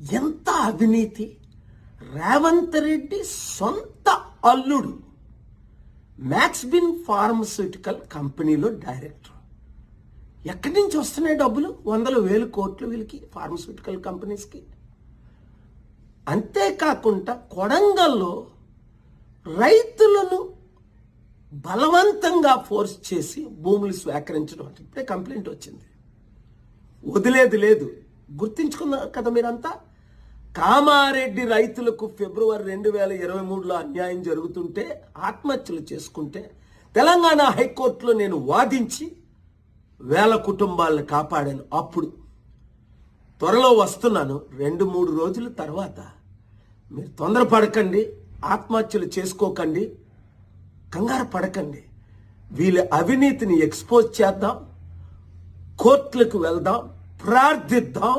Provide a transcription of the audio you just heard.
ఎంత అవినీతి! రేవంత్ రెడ్డి సొంత అల్లుడు మ్యాక్స్బిన్ ఫార్మస్యూటికల్ కంపెనీలో డైరెక్టర్. ఎక్కడి నుంచి వస్తున్నాయి డబ్బులు? 100,000 కోట్లు వీళ్ళకి, ఫార్మస్యూటికల్ కంపెనీస్కి. అంతేకాకుండా కొడంగల్లో రైతులను బలవంతంగా ఫోర్స్ చేసి భూములు స్వీకరించడం అంటే ఇప్పుడే కంప్లైంట్ వచ్చింది. వదిలేది లేదు. గుర్తించుకున్నారు కదా మీరంతా. కామారెడ్డి రైతులకు ఫిబ్రవరి 2023లో అన్యాయం జరుగుతుంటే, ఆత్మహత్యలు చేసుకుంటే తెలంగాణ హైకోర్టులో నేను వాదించి 1000 కుటుంబాలను కాపాడాను. అప్పుడు త్వరలో వస్తున్నాను 2-3 రోజుల తర్వాత. మీరు తొందరపడకండి, ఆత్మహత్యలు చేసుకోకండి, కంగారు పడకండి. వీళ్ళ అవినీతిని ఎక్స్పోజ్ చేద్దాం, కోర్టులకు వెళ్దాం, ప్రార్థిద్దాం.